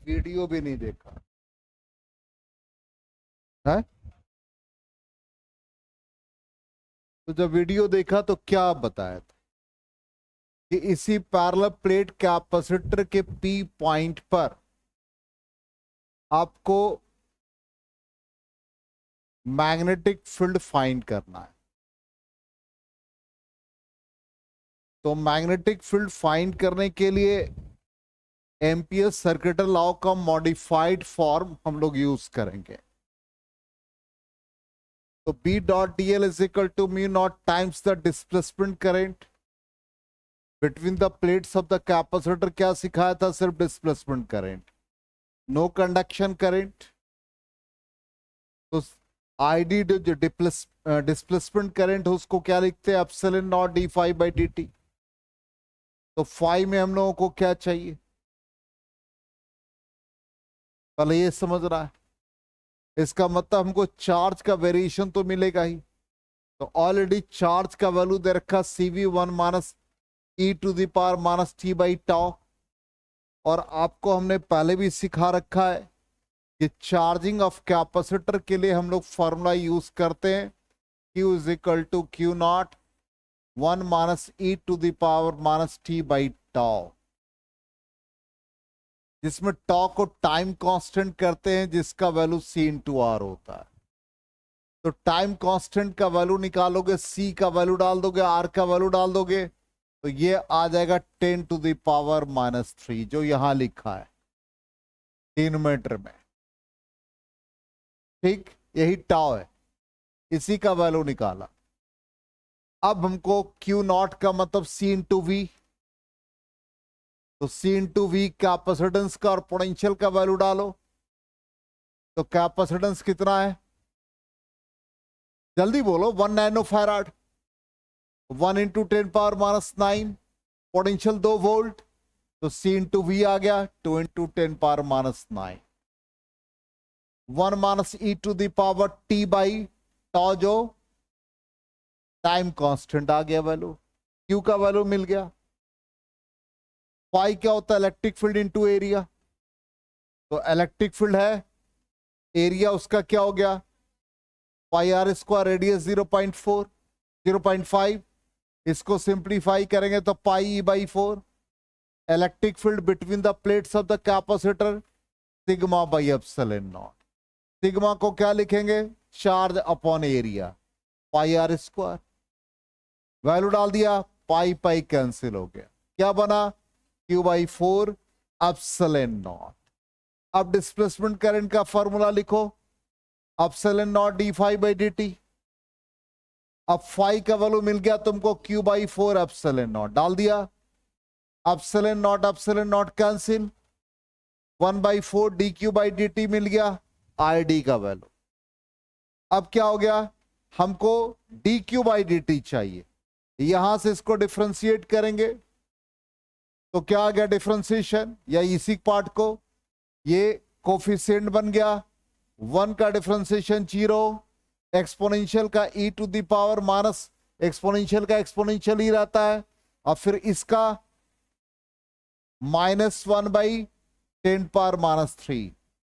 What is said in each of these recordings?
Video भी नहीं देखा है। तो जब वीडियो देखा तो क्या बताया था कि इसी पैरेलल प्लेट कैपेसिटर के पी पॉइंट पर आपको मैग्नेटिक फील्ड फाइंड करना है। तो मैग्नेटिक फील्ड फाइंड करने के लिए एम्पियर सर्किट लॉ का मॉडिफाइड फॉर्म हम लोग यूज करेंगे। तो B dot D L is equal to mu naught times the displacement current between the plates of the capacitor. क्या सिखाया था? सिर्फ displacement current, no conduction current. तो आईडी जो डिस्प्लेसमेंट करेंट उसको क्या लिखते हैं? Epsilon naught D five by D T. तो फाइव में हम लोगों को क्या चाहिए? पहले ये समझ रहा है, इसका मतलब हमको चार्ज का वेरिएशन तो मिलेगा ही। तो ऑलरेडी चार्ज का वैल्यू दे रखा CV1 minus E to the power minus T by tau. और आपको हमने पहले भी सिखा रखा है कि चार्जिंग ऑफ कैपेसिटर के लिए हम लोग फॉर्मूला यूज करते हैं Q is equal to Q naught 1 minus E to the power minus T by tau, जिसमें टॉ को टाइम कांस्टेंट करते हैं जिसका वैल्यू C इंटू आर होता है। तो टाइम कांस्टेंट का वैल्यू निकालोगे, C का वैल्यू डाल दोगे, R का वैल्यू डाल दोगे, तो ये आ जाएगा 10 टू द पावर माइनस 3 जो यहां लिखा है डिनोमिनेटर में। ठीक, यही टाउ है, इसी का वैल्यू निकाला। अब हमको Q नॉट का मतलब C इंटू वी, तो C इंटू वी कैपेसिटेंस का और पोटेंशियल का वैल्यू डालो। तो कैपेसिटेंस कितना है? जल्दी बोलो। 1 nano farad, 1 into 10 power minus 9, potential 2 volt. तो C इंटू वी आ गया 2 into 10 power minus 9, 1 minus E to the power T by tau जो टाइम कांस्टेंट आ गया वैल्यू। Q का वैल्यू मिल गया। फाई क्या होता है? Electric field into area. तो इलेक्ट्रिक फील्ड है, एरिया उसका क्या हो गया? Pi are square, radius 0.4 0.5। इसको सिंप्लीफाई करेंगे तो pi e by 4। Electric field between the plates of the capacitor sigma by epsilon naught. Sigma को क्या लिखेंगे? Charge upon area, pi are square. Value डाल दिया, पाई पाई कैंसिल हो गया, क्या बना? Q by 4 epsilon naught. अब डिस्प्लेसमेंट करंट का फॉर्मूला लिखो, epsilon naught D five by D t. अब फाइव का वैल्यू मिल गया तुमको, Q बाई 4 एप्सिलॉन नॉट डाल दिया। Epsilon naught cancel, 1 by 4 d q by D t मिल गया, आई डी का वैल्यू। अब क्या हो गया? हमको D q by D T चाहिए। यहां से इसको डिफ्रेंशिएट करेंगे तो क्या आ गया डिफ्रेंशिएशन, या इसी पार्ट को, ये कोफिशिएंट बन गया 1 का डिफ्रेंशिएशन 0, एक्सपोनेंशियल का e to the power minus exponential का एक्सपोनेंशियल ही रहता है, और फिर इसका -1 बाई 10 पावर माइनस 3।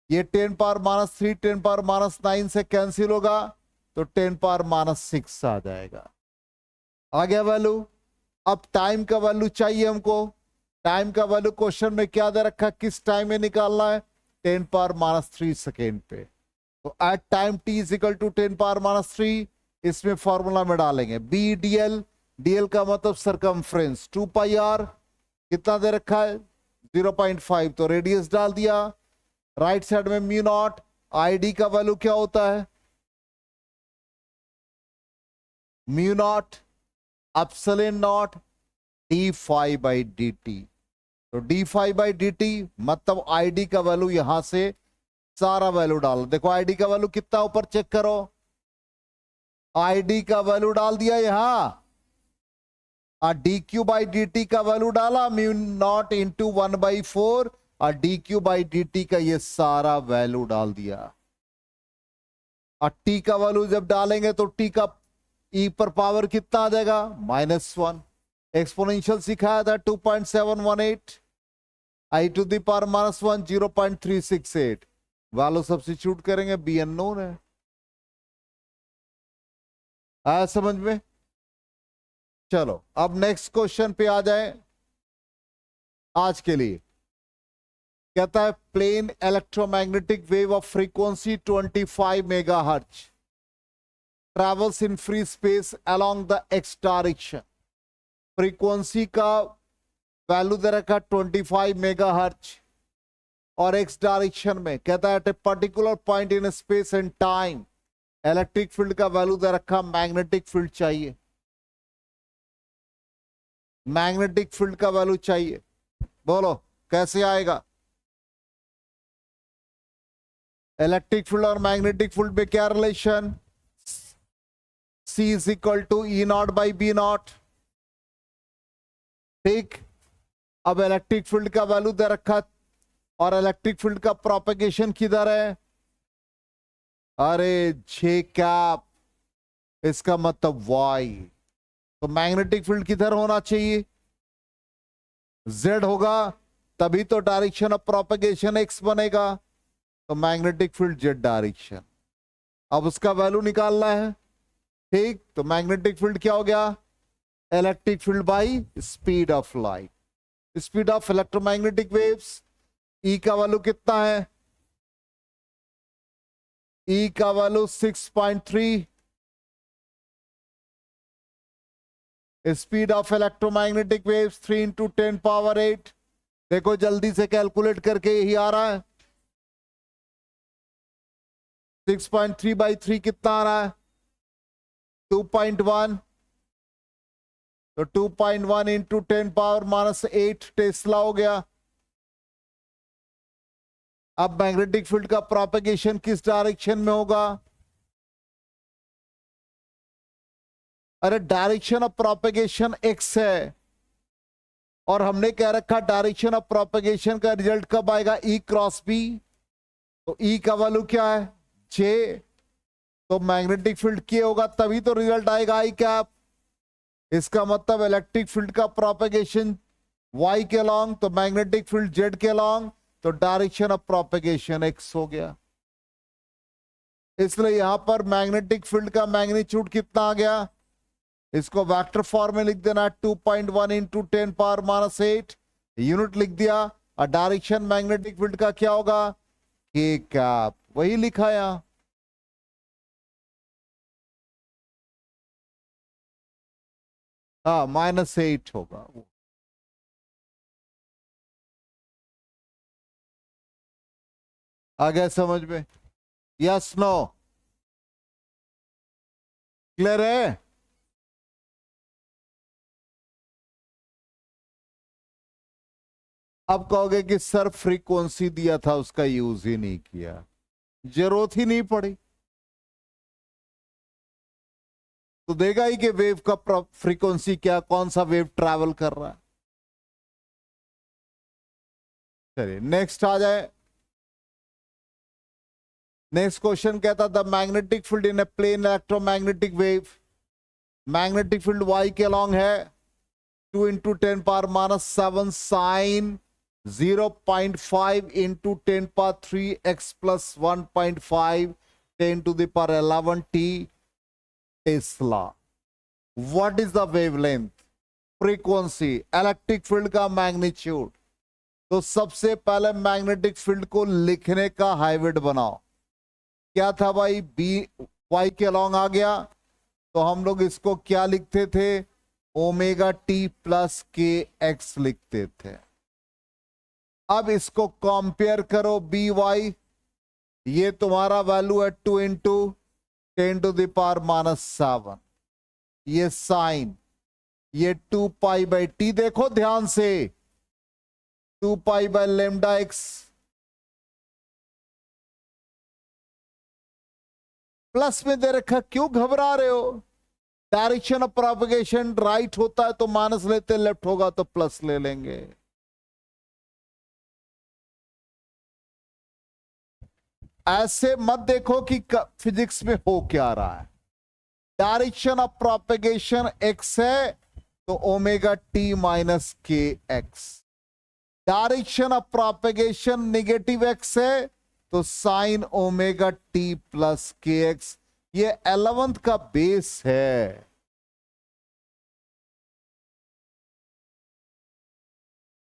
ये 10 पावर माइनस 3 10 पावर माइनस 9 से कैंसिल होगा तो 10 पावर माइनस 6 आ जाएगा। आ गया वैल्यू। अब टाइम का वैल्यू चाहिए हमको। टाइम का वैल्यू क्वेश्चन में क्या दे रखा, किस टाइम में निकालना है? 10 पावर माइनस 3 सेकेंड पे। तो at time t is equal to 10 power minus 3, इसमें फॉर्मूला में डालेंगे बी डी एल। डीएल का मतलब सरकमफ्रेंस, 2 पाई आर कितना दे रखा है? 0.5। तो रेडियस डाल दिया। राइट साइड में म्यू नॉट, आई डी का वैल्यू क्या होता है? Mu naught epsilon naught D five by D T. तो d five by D t मतलब आईडी का वैल्यू यहां से सारा वैल्यू डालो। देखो आईडी का वैल्यू कितना, ऊपर चेक करो, आईडी का वैल्यू डाल दिया यहां, और D q by D T का वैल्यू डाला म्यू नॉट इंटू 1 बाई 4, और D q by D T का ये सारा वैल्यू डाल दिया। और टी का वैल्यू जब डालेंगे तो टी का ई पर पावर कितना आ जाएगा? -1। एक्सपोनेंशियल सिखाया था 2.718, I to the power minus 1 0.368, value substitute करेंगे, बी अननोन है। आया समझ में? चलो अब नेक्स्ट क्वेश्चन पे आ जाए आज के लिए। कहता है plane electromagnetic wave of frequency 25 megahertz travels in free space along the X direction. Frequency का वैल्यू दे रखा 25 मेगाहर्ट्ज और एक्स डायरेक्शन में। कहता है at a particular point in space and time electric field का वैल्यू दे रखा, मैग्नेटिक फील्ड चाहिए, मैग्नेटिक फील्ड का वैल्यू चाहिए। बोलो कैसे आएगा? इलेक्ट्रिक फील्ड और मैग्नेटिक फील्ड में क्या relation? C is equal to E not by B naught. ठीक, अब इलेक्ट्रिक फील्ड का वैल्यू दे रखा और इलेक्ट्रिक फील्ड का प्रोपेगेशन किधर है? अरे जे कैप, इसका मतलब Y। तो मैग्नेटिक फील्ड किधर होना चाहिए? Z होगा, तभी तो डायरेक्शन ऑफ प्रोपेगेशन X बनेगा। तो मैग्नेटिक फील्ड Z डायरेक्शन। अब उसका वैल्यू निकालना है। ठीक, तो मैग्नेटिक फील्ड क्या हो गया? Electric field by speed of light, speed of electromagnetic waves. E का वैल्यू कितना है? E का value 6.3। Speed of electromagnetic waves 3 into 10 power 8। देखो जल्दी से कैलकुलेट करके, यही आ रहा है। 6.3 बाई 3 कितना आ रहा है? 2.1। तो 2.1 इंटू 10 पावर माइनस 8 टेस्ला हो गया। अब मैग्नेटिक फील्ड का प्रोपेगेशन किस डायरेक्शन में होगा? अरे डायरेक्शन ऑफ प्रोपेगेशन एक्स है और हमने कह रखा डायरेक्शन ऑफ प्रोपेगेशन का रिजल्ट कब आएगा? E cross B. तो E का वैल्यू क्या है? J। तो मैग्नेटिक फील्ड के होगा तभी तो रिजल्ट आएगा I कैप। इसका मतलब इलेक्ट्रिक फील्ड का प्रोपेगेशन Y के लॉन्ग, तो मैग्नेटिक फील्ड Z के लॉन्ग, तो डायरेक्शन ऑफ प्रोपेगेशन X हो गया। इसलिए यहां पर मैग्नेटिक फील्ड का मैग्नीट्यूड कितना आ गया? इसको वेक्टर फॉर्म में लिख देना, 2.1 इंटू 10 पावर माइनस 8 यूनिट लिख दिया। और डायरेक्शन मैग्नेटिक फील्ड का क्या होगा? के कैप, वही लिखा यहां। हाँ -8 होगा वो। आ गया समझ में? Yes no? क्लियर है? अब कहोगे कि सर फ्रीक्वेंसी दिया था उसका यूज ही नहीं किया, जरूरत ही नहीं पड़ी। तो देगा ही कि वेव का फ्रीक्वेंसी क्या, कौन सा वेव ट्रैवल कर रहा है। चलिए नेक्स्ट आ जाए। नेक्स्ट क्वेश्चन कहता the magnetic field in a plane electromagnetic wave, magnetic field Y के अलॉन्ग है 2 into 10 power minus 7 sine 0.5 into 10 power 3 x plus 1.5 10 to the power 11 t tesla. What is the wavelength? Frequency, electric field का magnitude. तो सबसे पहले magnetic field को लिखने का hybrid बनाओ। क्या था भाई? बी वाई के अलॉन्ग आ गया, तो हम लोग इसको क्या लिखते थे? ओमेगा टी प्लस के एक्स लिखते थे। अब इसको कंपेयर करो बी वाई, ये तुम्हारा वैल्यू है 2 into 10 to the power minus 7, ये साइन, ये 2 पाई बाई टी। देखो ध्यान से, 2 pi by lambda x plus में दे रखा। क्यों घबरा रहे हो? डायरेक्शन ऑफ प्रोपगेशन राइट होता है तो माइनस लेते, लेफ्ट होगा तो प्लस ले लेंगे। ऐसे मत देखो कि फिजिक्स में हो क्या रहा है। डायरेक्शन ऑफ प्रोपगेशन एक्स है तो ओमेगा टी माइनस के x. Direction of propagation negative x है तो साइन ओमेगा टी प्लस के एक्स, ये 11th का बेस है।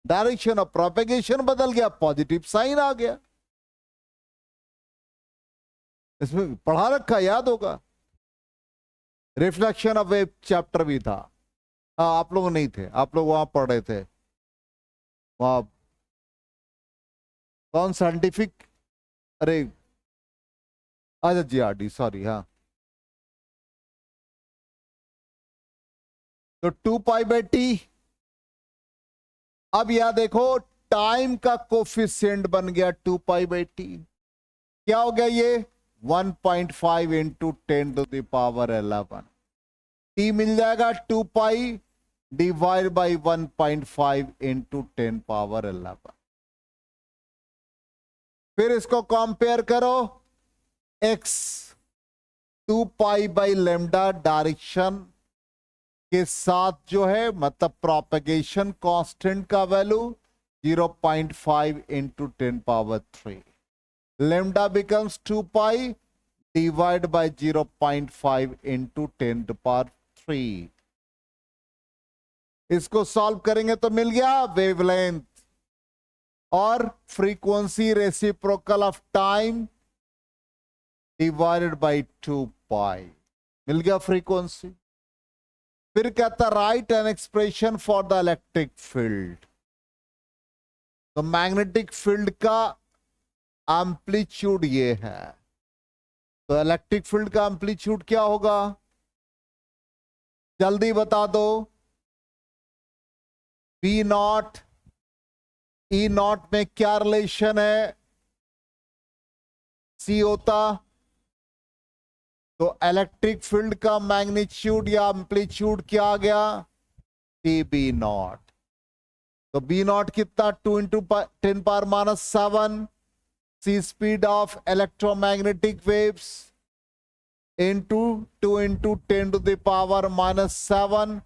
डायरेक्शन ऑफ प्रोपेगेशन बदल गया, पॉजिटिव साइन आ गया। इसमें पढ़ा रखा, याद होगा। रिफ्लेक्शन ऑफ वेव चैप्टर भी था। हाँ, आप लोग नहीं थे, आप लोग वहां पढ़ रहे थे। वहां कौन साइंटिफिक, अरे अच्छा GRD, सॉरी। हाँ, तो 2π/t। अब यह देखो, टाइम का कोफिशिएंट बन गया 2π/t। क्या हो गया ये? 1.5 इंटू 10⁻11। t मिल जाएगा 2π डिवाइड बाई 1.5 इंटू 10⁻11। फिर इसको कंपेयर करो, x 2π/λ डायरेक्शन के साथ जो है, मतलब प्रोपेगेशन कांस्टेंट का value 0.5 into 10⁻3। Lambda becomes 2π divide by 0.5 into 10⁻3। इसको सॉल्व करेंगे तो मिल गया वेवलेंथ और frequency reciprocal of time divided by 2π, मिल गया फ्रीक्वेंसी। फिर कहता write an expression for the electric field. तो मैग्नेटिक फील्ड का एम्पलीट्यूड ये है, तो इलेक्ट्रिक फील्ड का एम्पलीट्यूड क्या होगा? जल्दी बता दो। P0 E0 में क्या रिलेशन है? C होता, तो इलेक्ट्रिक फील्ड का मैग्नीट्यूड या एम्पलीट्यूड क्या आ गया? TB0। तो B0 कितना? 2 into 10⁻⁻7। C speed of electromagnetic waves into 2 into 10⁻⁻7,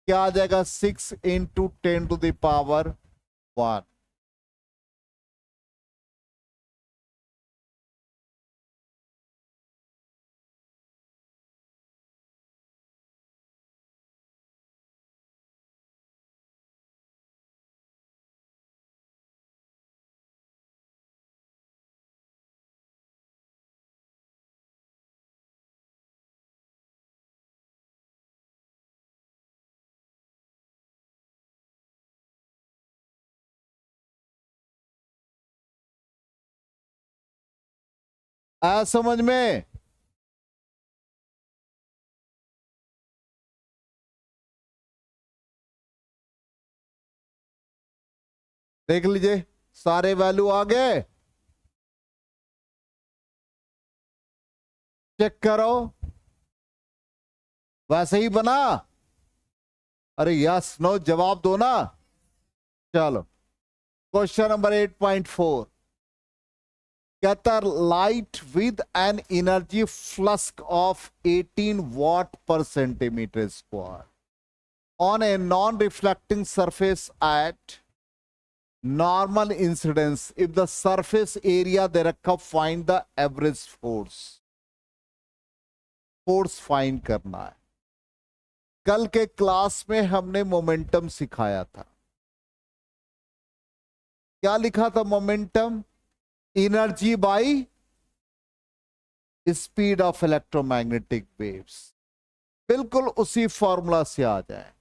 क्या आ जाएगा? 6 इंटू 10⁻1। आया समझ में? देख लीजिए, सारे वैल्यू आ गए, चेक करो। वैसे ही बना? अरे यस नो जवाब दो ना। चलो, क्वेश्चन नंबर 8.4 कहता light with an energy flux of 18 watt per centimetre square on a non reflecting surface at normal incidence if the surface area दे रखा, find the average force. Force find करना है। कल के क्लास में हमने momentum सिखाया था। क्या लिखा था momentum? Energy by speed of electromagnetic waves. बिल्कुल उसी फॉर्मूला से आ जाए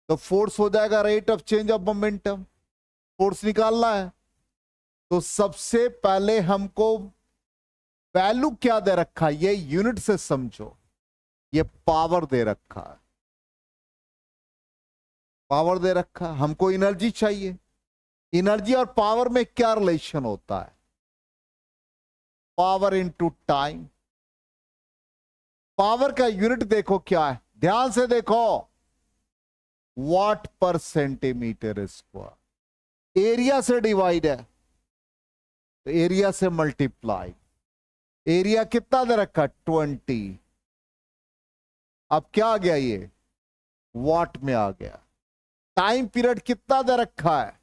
तो फोर्स हो जाएगा rate of change of momentum. Force निकालना है तो सबसे पहले हमको वैल्यू क्या दे रखा है, ये यूनिट से समझो। ये पावर दे रखा है, पावर दे रखा, हमको एनर्जी चाहिए। एनर्जी और पावर में क्या रिलेशन होता है? Power into time. पावर का यूनिट देखो क्या है, ध्यान से देखो, वाट पर सेंटीमीटर स्क्वायर। एरिया से डिवाइड है तो एरिया से मल्टीप्लाई। एरिया कितना दे रखा? 20। अब क्या आ गया? ये वाट में आ गया। टाइम पीरियड कितना दे रखा है?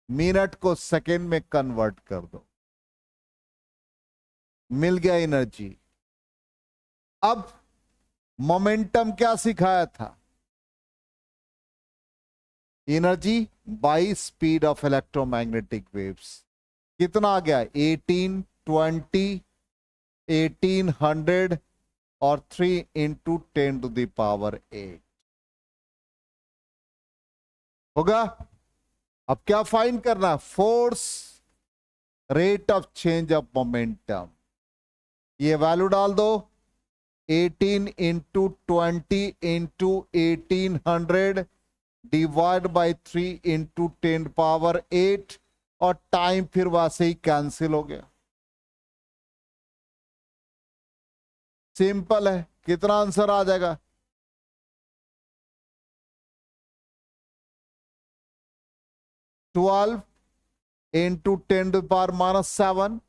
मिनट को सेकेंड में कन्वर्ट कर दो, मिल गया एनर्जी। अब मोमेंटम क्या सिखाया था? Energy by speed of electromagnetic waves. कितना आ गया? 18, 20, 1800 और 3 × 10⁸ होगा। अब क्या फाइंड करना? Force rate of change of momentum. ये वैल्यू डाल दो, 18 × 20 × 1800 डिवाइड बाय 3 × 10⁸, और टाइम फिर वैसे ही कैंसिल हो गया। सिंपल है। कितना आंसर आ जाएगा? 12 × 10⁻⁻⁷।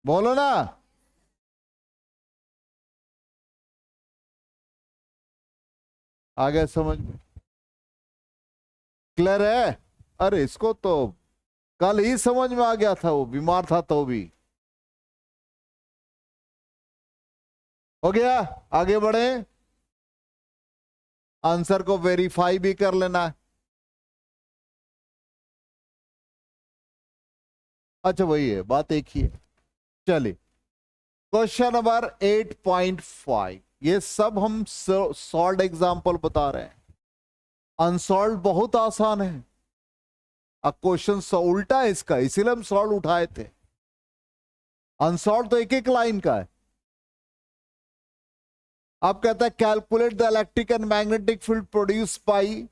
बोलो ना। आ गया समझ में? क्लियर है? अरे इसको तो कल ही समझ में आ गया था, वो बीमार था तो भी। हो गया? आगे बढ़े। आंसर को वेरीफाई भी कर लेना है। अच्छा वही है, बात एक ही है। चलिए क्वेश्चन नंबर 8.5। ये सब हम सॉल्व एग्जाम्पल बता रहे हैं। अनसॉल्व बहुत आसान है। अब क्वेश्चन उल्टा है इसका, इसीलिए हम सॉल्व उठाए थे। अनसॉल्व तो एक एक लाइन का है। अब कहता है calculate the electric and magnetic field produce by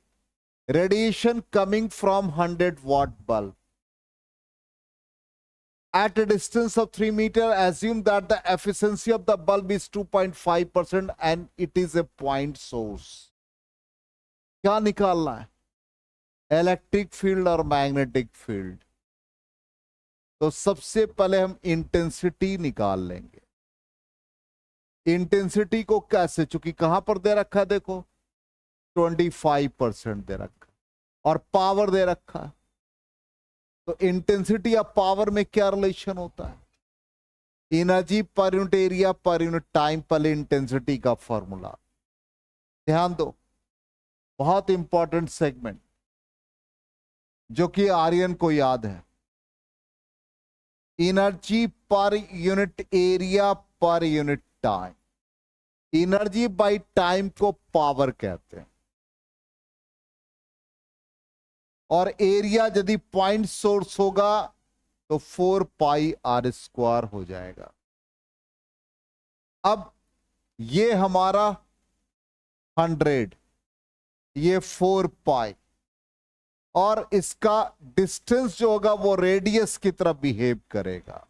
radiation coming from 100 watt bulb at a distance of 3 meters. Assume that the efficiency of the bulb is 2.5% and it is a point source. क्या निकालना है? Electric field और magnetic field. तो सबसे पहले हम intensity निकाल लेंगे। इंटेंसिटी को कैसे? चूंकि कहां पर दे रखा है, देखो 25% दे रखा और पावर दे रखा। तो इंटेंसिटी या पावर में क्या रिलेशन होता है? Energy per unit area per unit time, पहले इंटेंसिटी का फॉर्मूला ध्यान दो। बहुत इंपॉर्टेंट सेगमेंट जो कि आर्यन को याद है। Energy per unit area per unit time. Energy by time को पावर कहते हैं, और एरिया यदि पॉइंट सोर्स होगा तो 4πr² हो जाएगा। अब ये हमारा 100, ये 4π, और इसका डिस्टेंस जो होगा वो रेडियस की तरह बिहेव करेगा।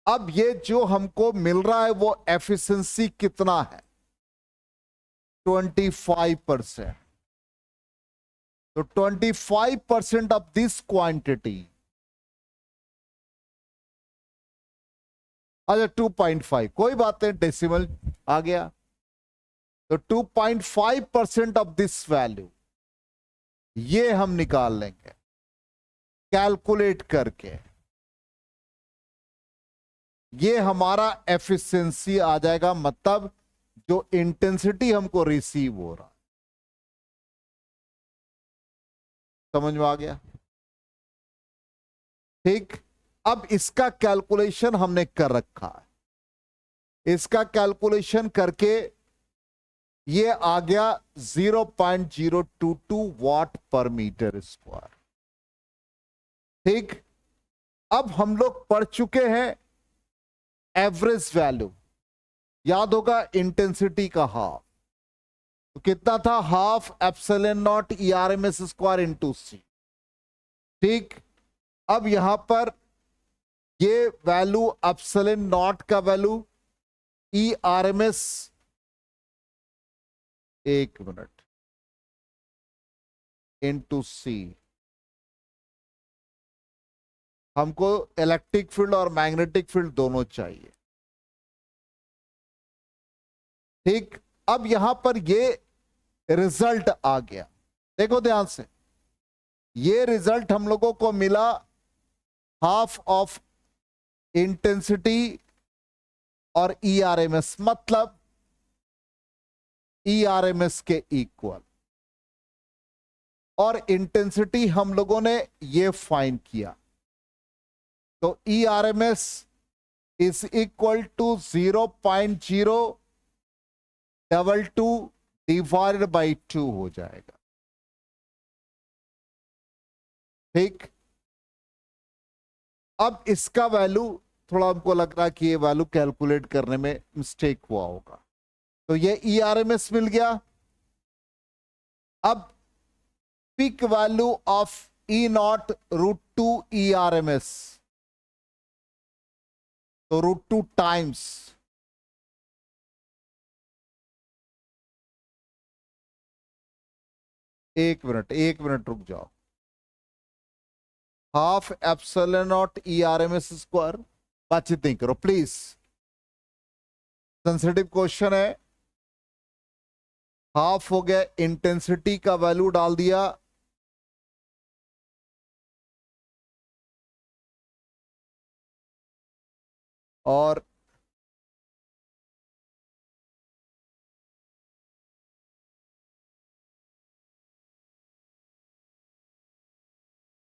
अब ये जो हमको मिल रहा है वो एफिशिएंसी कितना है? 25%। तो 25% ऑफ दिस क्वांटिटी, अच्छा 2.5, कोई बात नहीं, डेसिमल आ गया। तो 2.5% ऑफ दिस वैल्यू ये हम निकाल लेंगे कैलकुलेट करके। ये हमारा एफिशिएंसी आ जाएगा, मतलब जो इंटेंसिटी हमको रिसीव हो रहा है। समझ में आ गया? ठीक। अब इसका कैलकुलेशन हमने कर रखा है। इसका कैलकुलेशन करके ये आ गया 0.022 वाट पर मीटर स्क्वायर। ठीक। अब हम लोग पढ़ चुके हैं एवरेज वैल्यू, याद होगा इंटेंसिटी का हाफ। तो कितना था? Half epsilon naught E⁻² into c. ठीक। अब यहां पर ये वैल्यू एप्सिलॉन नॉट का वैल्यू E⁻, एक मिनट, इंटू सी। हमको इलेक्ट्रिक फील्ड और मैग्नेटिक फील्ड दोनों चाहिए। ठीक। अब यहां पर ये रिजल्ट आ गया। देखो ध्यान से, ये रिजल्ट हम लोगों को मिला हाफ ऑफ इंटेंसिटी और ईआरएमएस, मतलब ईआरएमएस के इक्वल। और इंटेंसिटी हम लोगों ने ये फाइंड किया, तो E RMS is equal to 0.022 divided by 2 हो जाएगा। ठीक, अब इसका वैल्यू थोड़ा हमको लग रहा है कि ये वैल्यू कैलकुलेट करने में मिस्टेक हुआ होगा, तो ये ईआरएमएस मिल गया। अब peak value of E not √2 ईआरएमएस, तो √2 टाइम्स एक मिनट रुक जाओ, हाफ एप्सिलॉन नॉट ईआरएमएस स्क्वायर। बातचीत नहीं करो प्लीज, सेंसिटिव क्वेश्चन है। हाफ हो गया, इंटेंसिटी का वैल्यू डाल दिया, और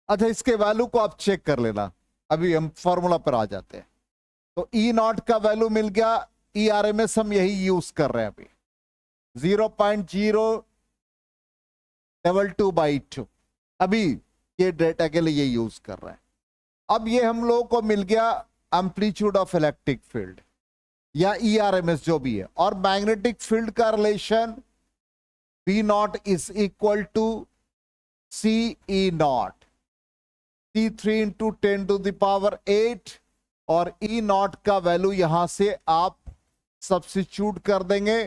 अच्छा इसके वैल्यू को आप चेक कर लेना, अभी हम फॉर्मूला पर आ जाते हैं। तो ई नॉट का वैल्यू मिल गया, ई आर एम एस हम यही यूज कर रहे हैं अभी, 0.022/2, अभी ये डेटा के लिए ये यूज कर रहे हैं। अब ये हम लोगों को मिल गया एम्पलीट्यूड ऑफ इलेक्ट्रिक फील्ड या ई आर एम एस जो भी है, और मैग्नेटिक फील्ड का relation B naught is equal to C E naught, C3 × 10⁸, और ई नॉट का वैल्यू यहां से आप सब्स्टिट्यूट कर देंगे,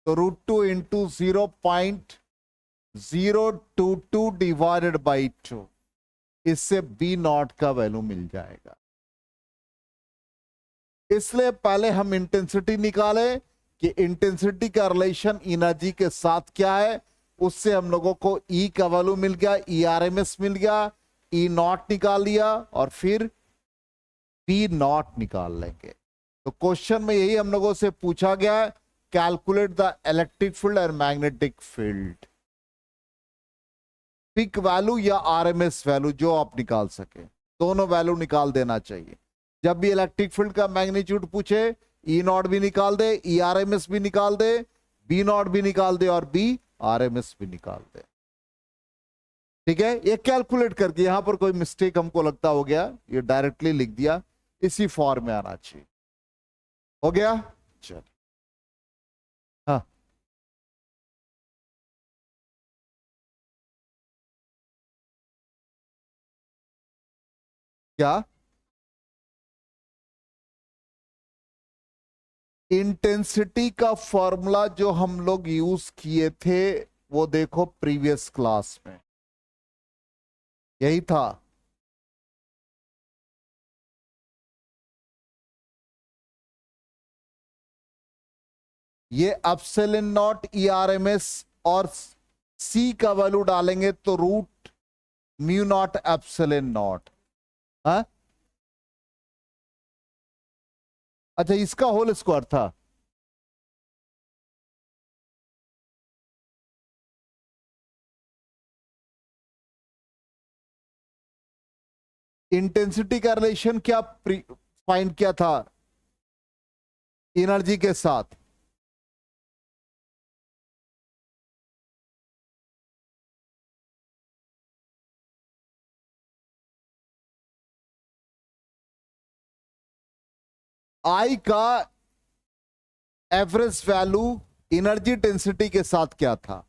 तो √2 × 0.022 डिवाइडेड बाई 2, इससे बी नॉट का वैल्यू मिल जाएगा। इसलिए पहले हम इंटेंसिटी निकाले कि इंटेंसिटी का रिलेशन एनर्जी के साथ क्या है, उससे हम लोगों को ई का वैल्यू मिल गया, ईआरएमएस मिल गया, ई नॉट निकाल लिया, और फिर बी नॉट निकाल लेंगे। तो क्वेश्चन में यही हम लोगों से पूछा गया है, कैलकुलेट द इलेक्ट्रिक फील्ड और मैग्नेटिक फील्ड। पिक वैल्यू या आरएमएस वैल्यू जो आप निकाल सके, दोनों वैल्यू निकाल देना चाहिए। जब भी इलेक्ट्रिक फील्ड का मैग्नीट्यूड पूछे, ई नॉट भी निकाल दे, ई आरएमएस भी निकाल दे, बी नॉट भी निकाल दे, और बी आरएमएस भी निकाल दे। ठीक है, ये कैलकुलेट करके, यहां पर कोई मिस्टेक हमको लगता हो गया, ये डायरेक्टली लिख दिया, इसी फॉर्म में आना चाहिए। हो गया, चल हाँ क्या, इंटेंसिटी का फॉर्मूला जो हम लोग यूज किए थे वो देखो प्रीवियस क्लास में यही था। ये एप्सिलॉन नॉट ईआरएमएस और सी का वैल्यू डालेंगे तो √μ0 एप्सिलॉन नॉट। हाँ अच्छा, इसका होल स्क्वायर था। इंटेंसिटी का रिलेशन क्या फाइंड किया था एनर्जी के साथ? आई का एवरेज वैल्यू एनर्जी डेंसिटी के साथ क्या था?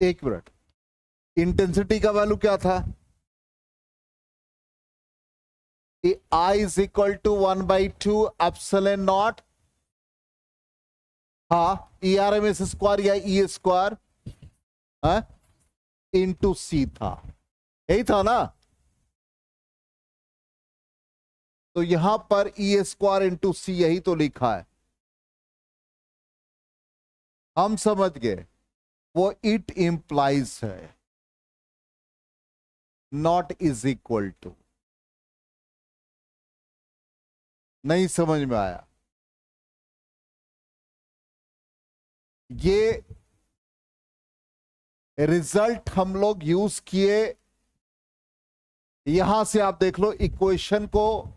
एक मिनट, इंटेंसिटी का वैल्यू क्या था? I is equal to 1/2 epsilon naught, हाँ, ईआरएमएस स्क्वायर या ई स्क्वायर इंटू सी था, यही था ना। तो यहां पर ई स्क्वायर इंटू सी यही तो लिखा है। हम समझ गए, वो इट इंप्लाइज है, नॉट इज इक्वल टू। नहीं समझ में आया? ये रिजल्ट हम लोग यूज किए। यहां से आप देख लो इक्वेशन को,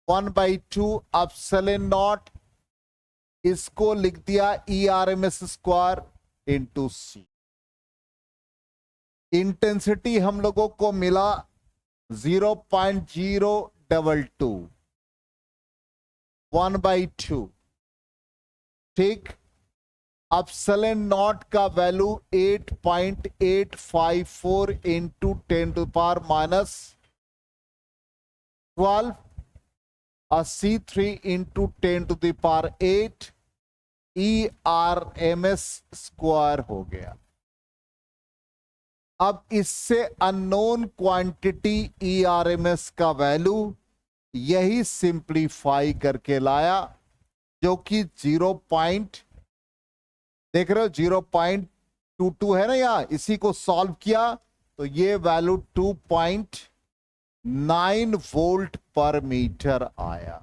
1/2 एप्सिलॉन नॉट, इसको लिख दिया ERMS square into C. Intensity हम लोगों को मिला 0.022, 1/2। ठीक, एप्सिलॉन नॉट का वैल्यू 8.854 इंटू 10⁻⁻12, और C3 इंटू 10⁸ ERMS स्क्वायर हो गया। अब इससे अननोन क्वांटिटी ERMS का वैल्यू यही सिंप्लीफाई करके लाया, जो कि देख रहे हो 0.22 है ना यहां, इसी को सॉल्व किया तो ये वैल्यू 2.9 वोल्ट पर मीटर आया।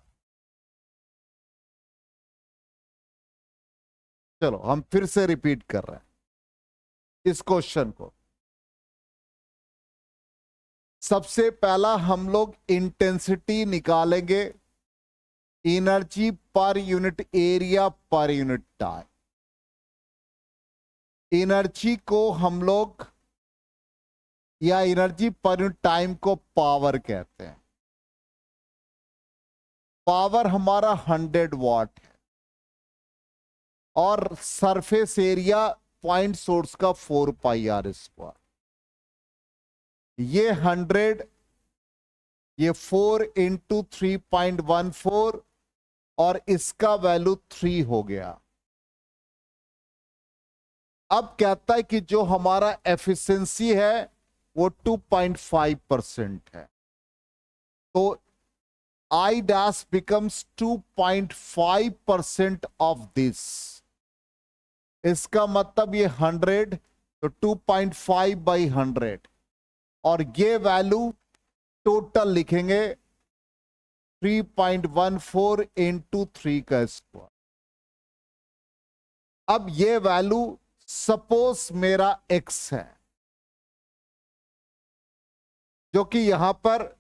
चलो हम फिर से रिपीट कर रहे हैं इस क्वेश्चन को। सबसे पहला हम लोग इंटेंसिटी निकालेंगे, energy per unit area per unit time. Energy को हम लोग, या एनर्जी पर यूनिट टाइम को पावर कहते हैं। पावर हमारा 100 वाट है, और सरफेस एरिया पॉइंट सोर्स का 4πr²। ये 100, ये 4 इंटू 3.14, और इसका वैल्यू 3 हो गया। अब कहता है कि जो हमारा एफिशिएंसी है वो 2.5% है, तो I dash becomes 2.5% of this. इसका मतलब ये 100, तो 2.5/100, और ये वैल्यू टोटल लिखेंगे 3.14 इंटू 3 का स्क्वायर। अब ये वैल्यू सपोज मेरा x है, जो कि यहां पर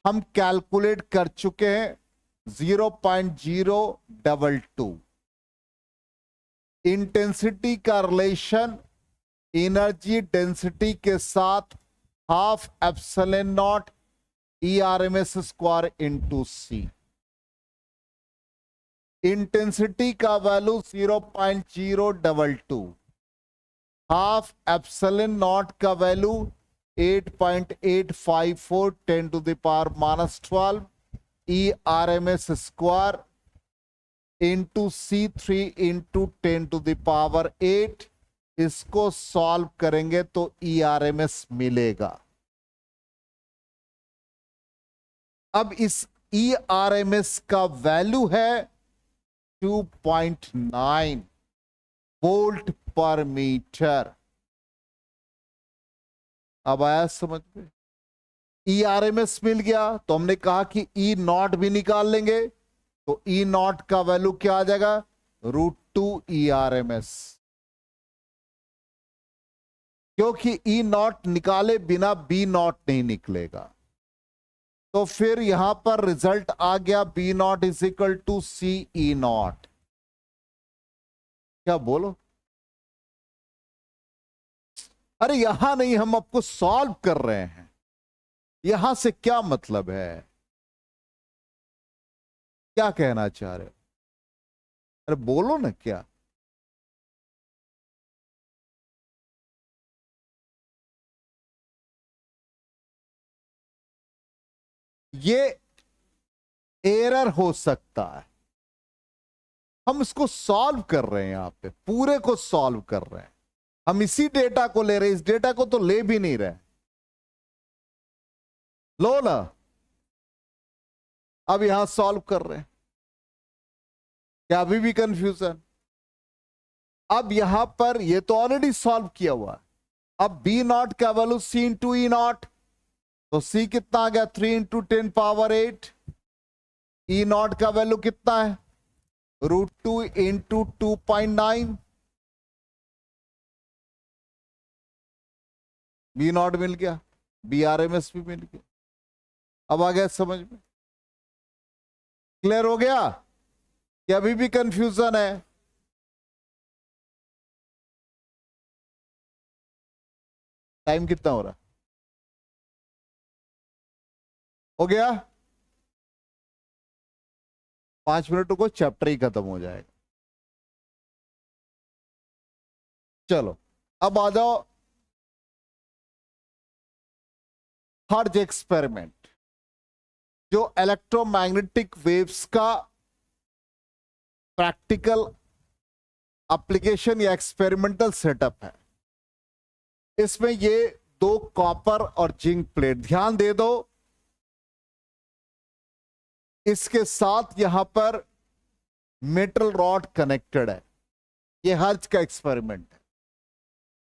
हम कैलकुलेट कर चुके हैं 0.022। इंटेंसिटी का रिलेशन एनर्जी डेंसिटी के साथ half epsilon naught ERMS square into C. Intensity का वैल्यू 0.022, हाफ एप्सिलॉन नॉट का value 8.854 10⁻⁻12 ERMS square into C3 into 10⁸। इसको सॉल्व करेंगे तो ERMS मिलेगा। अब इस ERMS का वैल्यू है 2.9 वोल्ट पर मीटर। अब आया समझ में? ERMS मिल गया तो हमने कहा कि E नॉट भी निकाल लेंगे, तो E नॉट का वैल्यू क्या आ जाएगा? √2 ERMS, क्योंकि E नॉट निकाले बिना B नॉट नहीं निकलेगा। तो फिर यहां पर रिजल्ट आ गया B naught is equal to CE naught. क्या बोलो? अरे यहां नहीं, हम आपको सॉल्व कर रहे हैं, यहां से क्या मतलब है? क्या कहना चाह रहे हो? अरे बोलो ना क्या। ये एरर हो सकता है, हम इसको सॉल्व कर रहे हैं, यहां पे पूरे को सॉल्व कर रहे हैं। हम इसी डेटा को ले रहे हैं, इस डेटा को तो ले भी नहीं रहे। लो ना, अब यहां सॉल्व कर रहे हैं। क्या अभी भी कंफ्यूजन? अब यहां पर ये तो ऑलरेडी सॉल्व किया हुआ है। अब बी नॉट का value C into E naught, तो सी कितना आ गया 3 इंटू 10⁸। ई नॉट का वैल्यू कितना है √2 इंटू 2.9। बी नॉट मिल गया, बी आर एम एस भी मिल गया। अब आ गया समझ में, क्लियर हो गया कि अभी भी कंफ्यूजन है? टाइम कितना हो रहा हो गया? 5 मिनट को चैप्टर ही खत्म हो जाएगा। चलो अब आ जाओ हर्ज एक्सपेरिमेंट, जो इलेक्ट्रोमैग्नेटिक वेव्स का प्रैक्टिकल एप्लीकेशन या एक्सपेरिमेंटल सेटअप है। इसमें ये 2 कॉपर और जिंक प्लेट, ध्यान दे दो, इसके साथ यहां पर मेटल रॉड कनेक्टेड है। ये हर्ज का एक्सपेरिमेंट है।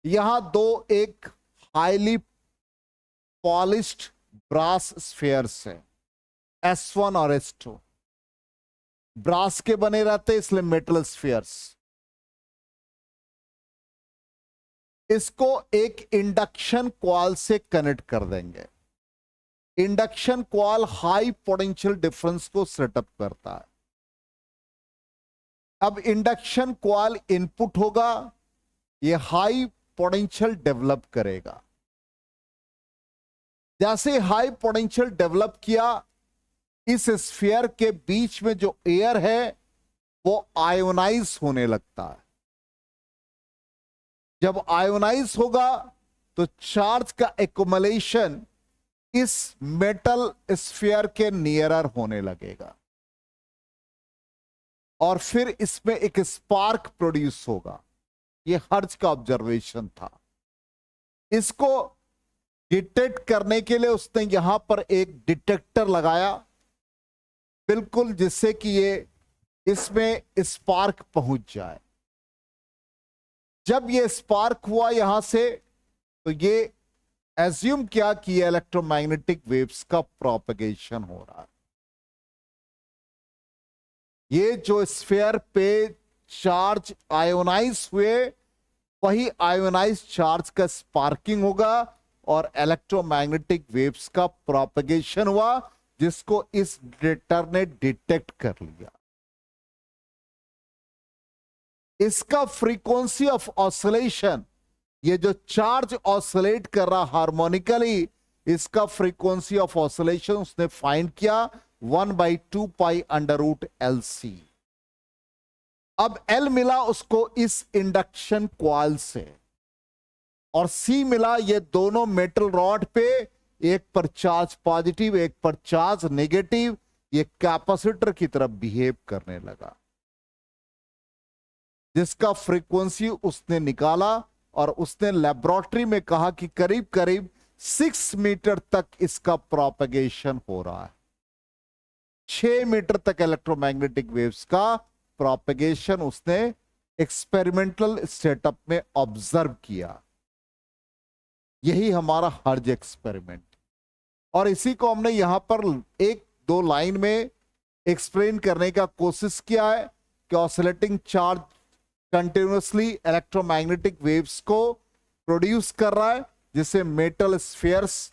यहां 2 एक हाईली पॉलिश्ड ब्रास स्फीयर्स है, S1 और S2। ब्रास के बने रहते इसलिए मेटल स्फीयर्स। इसको एक इंडक्शन कॉइल से कनेक्ट कर देंगे। Induction coil high potential difference को सेटअप करता है। अब इंडक्शन कॉइल इनपुट होगा, ये हाई पोटेंशियल डेवलप करेगा। जैसे हाई पोटेंशियल डेवलप किया, इस स्फीयर के बीच में जो एयर है वो आयोनाइज होने लगता है। जब आयोनाइज होगा तो चार्ज का एक्युमुलेशन इस मेटल स्फीयर के नियरर होने लगेगा और फिर इसमें एक स्पार्क प्रोड्यूस होगा। यह हर्ज का ऑब्जर्वेशन था। इसको डिटेक्ट करने के लिए उसने यहां पर एक डिटेक्टर लगाया, बिल्कुल जिससे कि ये इसमें स्पार्क पहुंच जाए। जब ये स्पार्क हुआ यहां से, तो ये एज्यूम किया कि ये इलेक्ट्रोमैग्नेटिक वेव्स का प्रोपगेशन हो रहा है। ये जो स्फीयर पे चार्ज आयोनाइज हुए, वही आयोनाइज चार्ज का स्पार्किंग होगा और इलेक्ट्रोमैग्नेटिक वेव्स का प्रोपगेशन हुआ, जिसको इस डिटेक्टर ने डिटेक्ट कर लिया। इसका फ्रीक्वेंसी ऑफ ऑसिलेशन, ये जो चार्ज ऑसिलेट कर रहा हार्मोनिकली, इसका फ्रीक्वेंसी ऑफ ऑसिलेशन उसने फाइंड किया 1/2 पाई √LC। अब L मिला उसको इस इंडक्शन कॉइल से, और C मिला ये दोनों मेटल रॉड पे, एक पर चार्ज पॉजिटिव एक पर चार्ज नेगेटिव, ये कैपेसिटर की तरफ बिहेव करने लगा, जिसका फ्रीक्वेंसी उसने निकाला और उसने लेबोरेटरी में कहा कि करीब करीब 6 मीटर तक इसका प्रोपगेशन हो रहा है। 6 मीटर तक इलेक्ट्रोमैग्नेटिक वेव्स का प्रोपगेशन उसने एक्सपेरिमेंटल सेटअप में ऑब्जर्व किया। यही हमारा हर्ज एक्सपेरिमेंट, और इसी को हमने यहां पर 1-2 लाइन में एक्सप्लेन करने का कोशिश किया है कि oscillating charge continuously electromagnetic waves को प्रोड्यूस कर रहा है, जिसे मेटल स्फीयर्स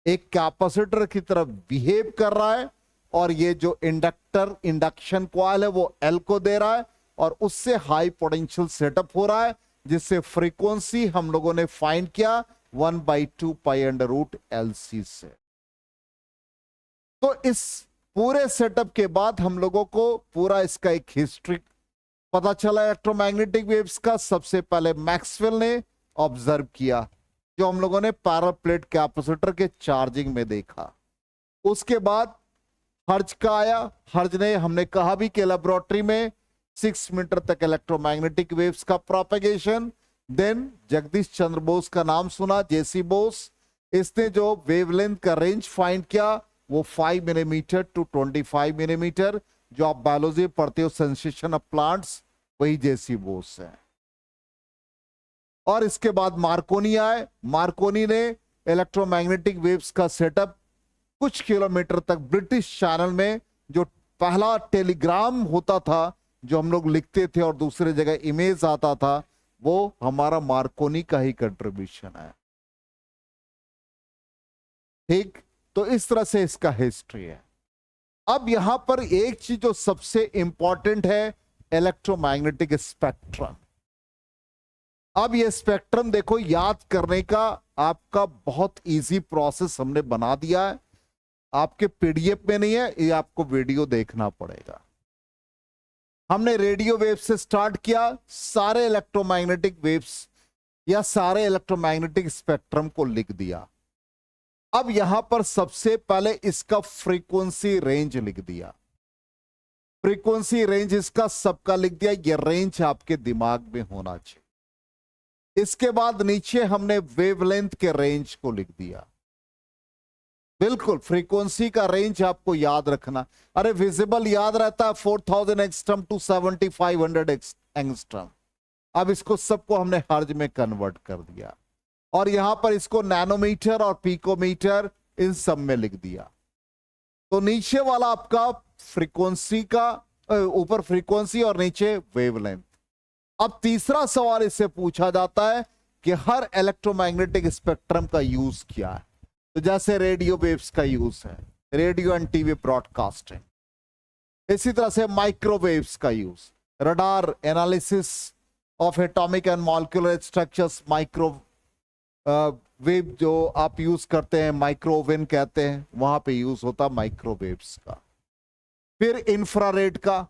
एक कैपेसिटर की तरफ बिहेव कर रहा है, और ये जो इंडक्शन कॉइल है वो L को दे रहा है, और उससे हाई पोटेंशियल सेटअप हो रहा है, जिससे फ्रीक्वेंसी हम लोगों ने फाइंड किया 1/2 पाई √LC से। तो इस पूरे सेटअप के बाद हम लोगों को पूरा इसका एक हिस्ट्री पता चला इलेक्ट्रोमैग्नेटिक वेव्स का। सबसे पहले मैक्सवेल ने ऑब्जर्व किया, जो हम लोगों ने पैरेलल प्लेट कैपेसिटर के चार्जिंग में देखा। उसके बाद हर्ज का आया। हर्ज ने, हमने कहा भी कि लेबोरेटरी में 6 मीटर तक इलेक्ट्रोमैग्नेटिक वेव्स का प्रोपगेशन। देन जगदीश चंद्र बोस का नाम सुना, जेसी बोस। इसने जो वेवलेंथ का रेंज फाइंड किया वो 5 मिलीमीटर टू 25 मिलीमीटर। जो आप बायोलॉजी पढ़ते हो, सेंसेशन ऑफ प्लांट्स, वही जेसी बोस है। और इसके बाद मार्कोनी आए। मार्कोनी ने इलेक्ट्रोमैग्नेटिक वेव्स का सेटअप कुछ किलोमीटर तक ब्रिटिश चैनल में, जो पहला टेलीग्राम होता था जो हम लोग लिखते थे और दूसरे जगह इमेज आता था, वो हमारा मार्कोनी का ही कंट्रीब्यूशन है। ठीक, तो इस तरह से इसका हिस्ट्री है। अब यहां पर एक चीज जो सबसे इंपॉर्टेंट है, इलेक्ट्रोमैग्नेटिक स्पेक्ट्रम। अब ये स्पेक्ट्रम देखो, याद करने का आपका बहुत इजी प्रोसेस हमने बना दिया है। आपके पीडीएफ में नहीं है, ये आपको वीडियो देखना पड़ेगा। हमने रेडियो वेव से स्टार्ट किया, सारे इलेक्ट्रोमैग्नेटिक वेव्स या सारे इलेक्ट्रोमैग्नेटिक स्पेक्ट्रम को लिख दिया। अब यहां पर सबसे पहले इसका फ्रीक्वेंसी रेंज लिख दिया। फ्रीक्वेंसी रेंज इसका सबका लिख दिया, ये रेंज आपके दिमाग में होना चाहिए। इसके बाद नीचे हमने वेवलेंथ के रेंज को लिख दिया। बिल्कुल, फ्रीक्वेंसी का रेंज आपको याद रखना। अरे विजिबल याद रहता है 4000 एंगस्ट्रम टू 7500 एंगस्ट्रम। अब इसको सबको हमने हर्ज में कन्वर्ट कर दिया और यहां पर इसको नैनोमीटर और पिकोमीटर इन सब में लिख दिया। तो नीचे वाला आपका फ्रीक्वेंसी का, ऊपर फ्रीक्वेंसी और नीचे वेवलेंथ। अब तीसरा सवाल इससे पूछा जाता है कि हर इलेक्ट्रोमैग्नेटिक स्पेक्ट्रम का यूज क्या है। तो जैसे रेडियो वेव्स का यूज है, रेडियो एंड टीवी ब्रॉडकास्टिंग। इसी तरह से माइक्रोवेव्स का use, radar analysis of atomic and molecular structures, wave जो आप यूज करते हैं, माइक्रोवेव कहते हैं, वहां पे यूज होता माइक्रोवेव्स का। फिर इंफ्रारेड का,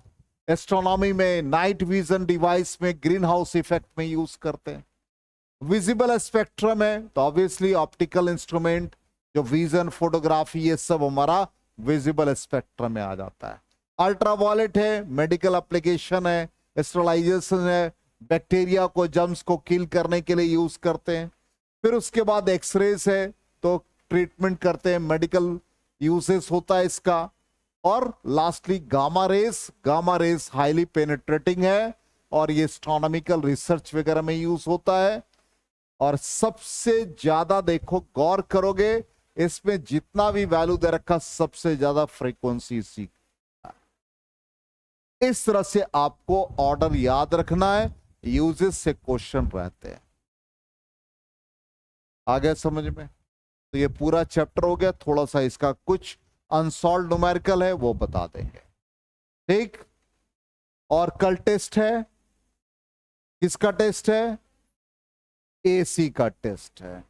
एस्ट्रोनॉमी में, नाइट विजन डिवाइस में, ग्रीन हाउस इफेक्ट में यूज करते हैं। विजिबल स्पेक्ट्रम है तो ऑब्वियसली ऑप्टिकल इंस्ट्रूमेंट, जो विजन, फोटोग्राफी, ये सब हमारा विजिबल स्पेक्ट्रम में आ जाता है। अल्ट्रावायलेट है, मेडिकल एप्लीकेशन है, स्टेरिलाइजेशन है, बैक्टीरिया को, जर्म्स को किल करने के लिए यूज करते हैं। फिर उसके बाद एक्सरेज है तो ट्रीटमेंट करते हैं, मेडिकल यूसेस होता है इसका। और lastly gamma rays. Gamma rays highly penetrating है और ये एस्ट्रोनॉमिकल रिसर्च वगैरह में यूज होता है। और सबसे ज्यादा देखो, गौर करोगे, इसमें जितना भी वैल्यू दे रखा सबसे ज्यादा फ्रीक्वेंसी सी। इस तरह से आपको ऑर्डर याद रखना है, यूजेस से क्वेश्चन रहते हैं। आ गया समझ में? तो ये पूरा चैप्टर हो गया। थोड़ा सा इसका कुछ अनसॉल्व न्यूमेरिकल है वो बता देंगे, ठीक। और कल टेस्ट है, किसका टेस्ट है? एसी का टेस्ट है।